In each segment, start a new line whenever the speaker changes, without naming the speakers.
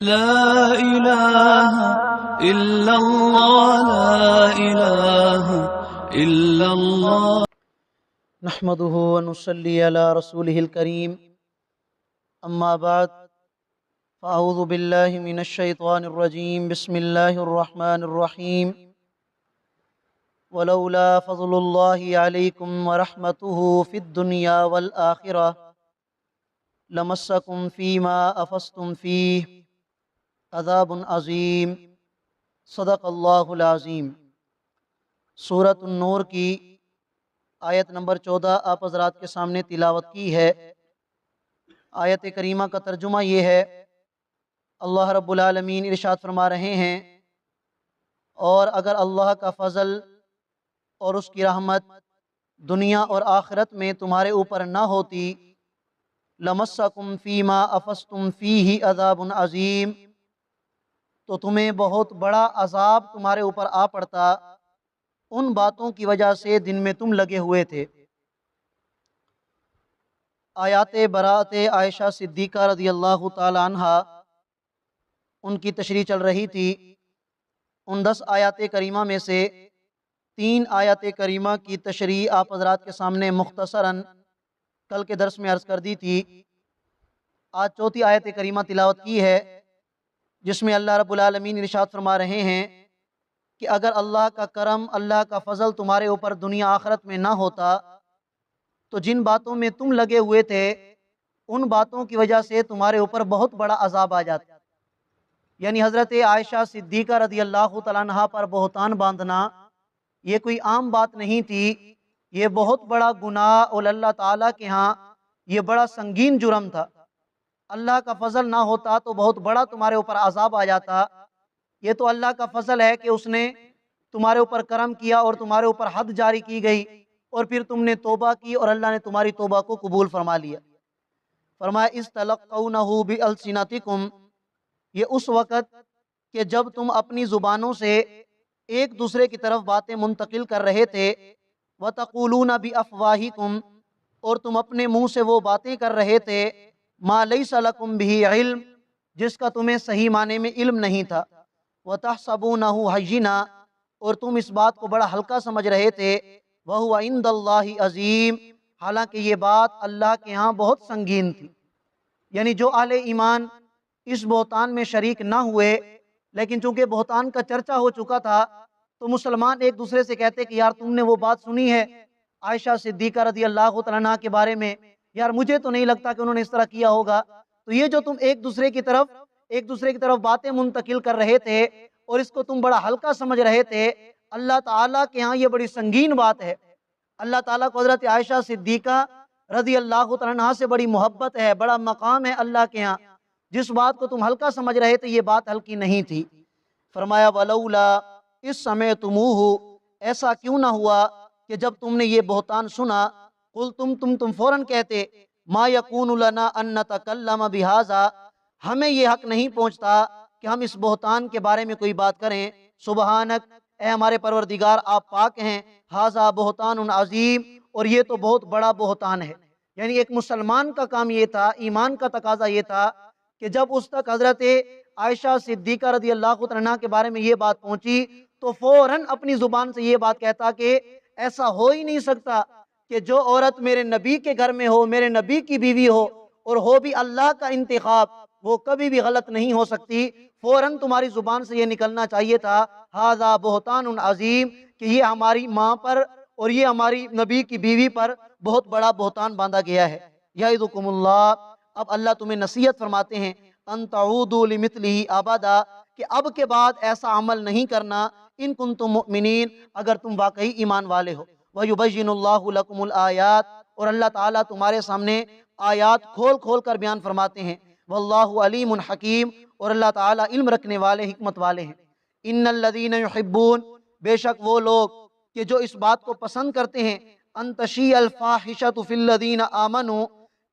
لا إله إلا الله لا إله إلا الله
نحمده ونصلي على رسوله الكريم اما بعد فاعوذ بالله من الشيطان الرجيم بسم الله الرحمن الرحيم ولولا فضل الله عليكم ورحمته في الدنيا والآخرة لمسكم فيما أفضتم فيه عذاب عظیم صدق اللہ العظیم۔ سورۃ النور کی آیت نمبر 14 آپ حضرات کے سامنے تلاوت کی ہے۔ آیت کریمہ کا ترجمہ یہ ہے، اللہ رب العالمین ارشاد فرما رہے ہیں، اور اگر اللہ کا فضل اور اس کی رحمت دنیا اور آخرت میں تمہارے اوپر نہ ہوتی، لمسکم فیما افضتم فیہ عذاب عظیم، تو تمہیں بہت بڑا عذاب تمہارے اوپر آ پڑتا ان باتوں کی وجہ سے جن میں تم لگے ہوئے تھے۔ آیات براءت عائشہ صدیقہ رضی اللہ تعالی عنہ ان کی تشریح چل رہی تھی۔ ان 10 آیات کریمہ میں سے 3 آیات کریمہ کی تشریح آپ حضرات کے سامنے مختصراً کل کے درس میں عرض کر دی تھی۔ آج چوتھی آیت کریمہ تلاوت کی ہے، جس میں اللہ رب العالمین ارشاد فرما رہے ہیں کہ اگر اللہ کا کرم، اللہ کا فضل تمہارے اوپر دنیا آخرت میں نہ ہوتا تو جن باتوں میں تم لگے ہوئے تھے ان باتوں کی وجہ سے تمہارے اوپر بہت بڑا عذاب آ جاتا۔ یعنی حضرت عائشہ صدیقہ رضی اللہ تعالیٰ عنہ پر بہتان باندھنا یہ کوئی عام بات نہیں تھی، یہ بہت بڑا گناہ اور اللہ تعالیٰ کے ہاں یہ بڑا سنگین جرم تھا۔ اللہ کا فضل نہ ہوتا تو بہت بڑا تمہارے اوپر عذاب آ جاتا۔ یہ تو اللہ کا فضل ہے کہ اس نے تمہارے اوپر کرم کیا اور تمہارے اوپر حد جاری کی گئی، اور پھر تم نے توبہ کی اور اللہ نے تمہاری توبہ کو قبول فرما لیا۔ فرمایا اِسْتَلَقَّوْنَهُ بِأَلْسِنَتِكُمْ، یہ اس وقت کہ جب تم اپنی زبانوں سے ایک دوسرے کی طرف باتیں منتقل کر رہے تھے، وَتَقُولُونَ بِأَفْوَاهِكُمْ، اور تم اپنے منہ سے وہ باتیں کر رہے تھے، مَا لَيْسَ لَكُمْ بِهِ عِلْم، جس کا تمہیں صحیح معنی میں علم نہیں تھا، وَتَحْسَبُونَهُ هَيِّنًا، اور تم اس بات کو بڑا ہلکا سمجھ رہے تھے، وَهُوَ عِندَ اللَّهِ عَظِيمٌ، حالانکہ یہ بات اللہ کے ہاں بہت سنگین تھی۔ یعنی جو اہل ایمان اس بہتان میں شریک نہ ہوئے، لیکن چونکہ بہتان کا چرچا ہو چکا تھا تو مسلمان ایک دوسرے سے کہتے کہ یار تم نے وہ بات سنی ہے عائشہ صدیقہ رضی اللہ تعالیٰ عنہ کے بارے میں، یار مجھے تو نہیں لگتا کہ انہوں نے اس طرح کیا ہوگا۔ تو یہ جو تم ایک دوسرے کی طرف باتیں منتقل کر رہے تھے اور اس کو تم بڑا ہلکا سمجھ رہے تھے، اللہ تعالیٰ کے ہاں یہ بڑی سنگین بات ہے۔ اللہ تعالیٰ کو حضرت عائشہ صدیقہ رضی اللہ تعالیٰ عنہ سے بڑی محبت ہے، بڑا مقام ہے اللہ کے ہاں۔ جس بات کو تم ہلکا سمجھ رہے تھے یہ بات ہلکی نہیں تھی۔ فرمایا وَلَوْلَا اِذْ سَمِعْتُمُوهُ، ایسا کیوں نہ ہوا کہ جب تم نے یہ بہتان سنا، تم فوراً کہتے مَا يَكُونُ لَنَا أَن نَتَكَلَّمَ بِهَذَا، ہمیں یہ حق نہیں پہنچتا کہ ہم اس بہتان کے بارے میں کوئی بات کریں۔ سبحانک، اے ہمارے پروردگار آپ پاک ہیں، ھذا بہتان عظیم، اور یہ تو بہت بڑا بہتان ہے۔ یعنی ایک مسلمان کا کام یہ تھا، ایمان کا تقاضا یہ تھا کہ جب اس تک حضرت عائشہ صدیقہ رضی اللہ عنہ کے بارے میں یہ بات پہنچی تو فوراً اپنی زبان سے یہ بات کہتا کہ ایسا ہو ہی نہیں سکتا کہ جو عورت میرے نبی کے گھر میں ہو، میرے نبی کی بیوی ہو، اور ہو بھی اللہ کا انتخاب، وہ کبھی بھی غلط نہیں ہو سکتی۔ فوراً تمہاری زبان سے یہ نکلنا چاہیے تھا ھذا بہتان عظیم، کہ یہ ہماری ماں پر اور یہ ہماری نبی کی بیوی پر بہت بڑا بہتان باندھا گیا ہے۔ یعظکم اللہ، اب اللہ تمہیں نصیحت فرماتے ہیں ان تعودوا لمثلہ ابدا، کہ اب کے بعد ایسا عمل نہیں کرنا، ان کنتم مؤمنین، اگر تم واقعی ایمان والے ہو۔ وَيُبَيِّنُ اللَّهُ لَكُمُ الْآيَاتِ، اور اللہ تعالیٰ تمہارے سامنے آیات کھول کھول کر بیان فرماتے ہیں۔ وَاللَّهُ عَلِيمٌ حَكِيمٌ، اور اللہ تعالیٰ علم رکھنے والے، حکمت والے ہیں۔ ان الذین یحبون، بے شک وہ لوگ کہ جو اس بات کو پسند کرتے ہیں، ان تشیع الفاحشۃ فی الذین آمنوا،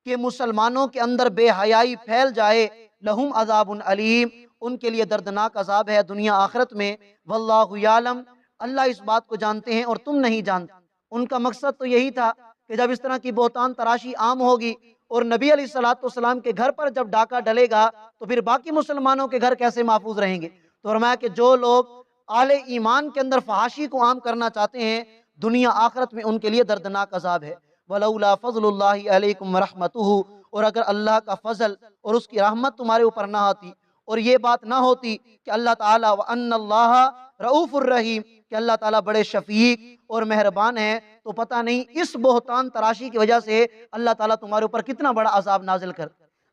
کہ مسلمانوں کے اندر بے حیائی پھیل جائے، لہم عذاب علیم، ان کے لیے دردناک عذاب ہے دنیا آخرت میں۔ واللہ یعلم، اللہ اس بات کو جانتے ہیں اور تم نہیں جانتے۔ ان کا مقصد تو یہی تھا کہ جب اس طرح کی بہتان تراشی عام ہوگی اور نبی علیہ الصلوۃ والسلام کے گھر پر جب ڈاکہ ڈلے گا تو پھر باقی مسلمانوں کے گھر کیسے محفوظ رہیں گے؟ تو فرمایا کہ جو لوگ اہل ایمان کے اندر فحاشی کو عام کرنا چاہتے ہیں، دنیا آخرت میں ان کے لیے دردناک عذاب ہے۔ وَلَوْلَا فَضْلُ اللَّهِ عَلَيْكُمْ وَرَحْمَتُهُ، اور اگر اللہ کا فضل اور اس کی رحمت تمہارے اوپر نہ آتی اور یہ بات نہ ہوتی کہ اللہ تعالیٰ وَأَنَّ اللَّهَ رؤوف الرحیم، کہ اللہ تعالیٰ بڑے شفیق اور مہربان ہیں، تو پتہ نہیں اس بہتان تراشی کی وجہ سے اللہ تعالیٰ تمہارے اوپر کتنا بڑا عذاب نازل کر۔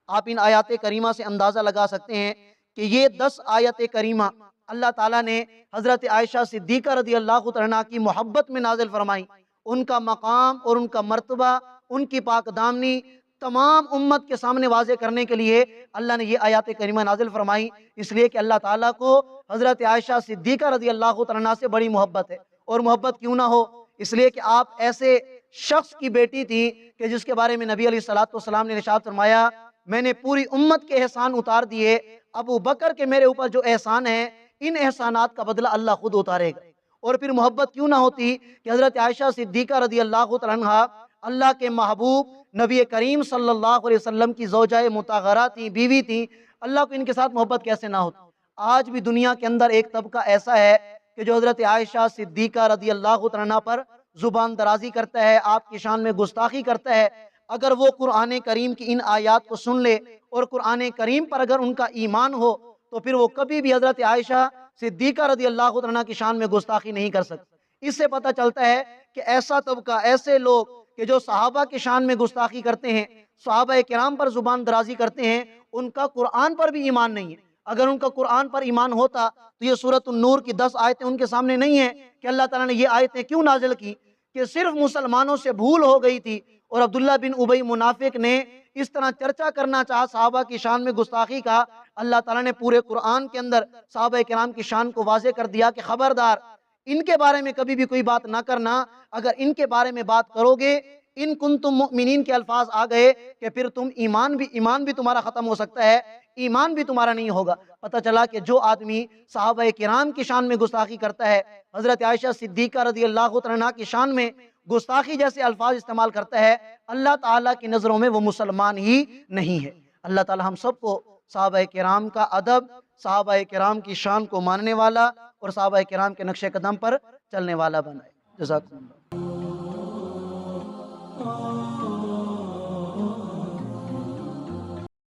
آپ ان آیات کریمہ سے اندازہ لگا سکتے ہیں کہ یہ 10 آیت کریمہ اللہ تعالیٰ نے حضرت عائشہ صدیقہ رضی اللہ عنہا کی محبت میں نازل فرمائی۔ ان کا مقام اور ان کا مرتبہ، ان کی پاک دامنی تمام امت کے سامنے واضح کرنے کے لیے اللہ نے یہ آیات کریمہ نازل فرمائی، اس لیے کہ اللہ تعالیٰ کو حضرت عائشہ صدیقہ رضی اللہ عنہا سے بڑی محبت ہے۔ اور محبت کیوں نہ ہو؟ اس لیے کہ آپ ایسے شخص کی بیٹی تھی کہ جس کے بارے میں نبی علیہ الصلوۃ والسلام نے ارشاد فرمایا، میں نے پوری امت کے احسان اتار دیے، ابو بکر کے میرے اوپر جو احسان ہیں ان احسانات کا بدلہ اللہ خود اتارے گا۔ اور پھر محبت کیوں نہ ہوتی کہ حضرت عائشہ صدیقہ رضی اللہ عنہا اللہ کے محبوب نبی کریم صلی اللہ علیہ وسلم کی زوجہ مطہرہ تھیں، بیوی تھیں، اللہ کو ان کے ساتھ محبت کیسے نہ ہوتی؟ آج بھی دنیا کے اندر ایک طبقہ ایسا ہے کہ جو حضرت عائشہ صدیقہ رضی اللہ عنہا پر زبان درازی کرتا ہے، آپ کی شان میں گستاخی کرتا ہے۔ اگر وہ قرآن کریم کی ان آیات کو سن لے اور قرآن کریم پر اگر ان کا ایمان ہو تو پھر وہ کبھی بھی حضرت عائشہ صدیقہ رضی اللہ عنہا کی شان میں گستاخی نہیں کر سکتے۔ اس سے پتہ چلتا ہے کہ ایسا طبقہ، ایسے لوگ کہ جو صحابہ کی شان میں گستاخی کرتے ہیں، صحابہ کرام پر زبان درازی کرتے ہیں، ان کا قرآن پر بھی ایمان نہیں ہے۔ اگر ان کا قرآن پر ایمان ہوتا تو یہ سورۃ النور کی 10 آیتیں ان کے سامنے نہیں ہیں کہ اللہ تعالیٰ نے یہ آیتیں کیوں نازل کی، کہ صرف مسلمانوں سے بھول ہو گئی تھی اور عبداللہ بن ابی منافق نے اس طرح چرچا کرنا چاہا صحابہ کی شان میں گستاخی کا۔ اللہ تعالیٰ نے پورے قرآن کے اندر صحابہ کرام کی شان کو واضح کر دیا کہ خبردار ان کے بارے میں کبھی بھی کوئی بات نہ کرنا، اگر ان کے بارے میں بات کرو گے، ان کنتم مؤمنین کے الفاظ آ گئے کہ پھر تم ایمان بھی تمہارا ختم ہو سکتا ہے، ایمان بھی تمہارا نہیں ہوگا۔ پتہ چلا کہ جو آدمی صحابہ کرام کی شان میں گستاخی کرتا ہے، حضرت عائشہ صدیقہ رضی اللہ عنہا کی شان میں گستاخی جیسے الفاظ استعمال کرتا ہے، اللہ تعالیٰ کی نظروں میں وہ مسلمان ہی نہیں ہے۔ اللہ تعالیٰ ہم سب کو صحابہ کرام کا ادب، صحابہ کرام کی شان کو ماننے والا اور صحابہ کرام کے نقش قدم پر چلنے والا بنائے۔ جزاکم اللہ۔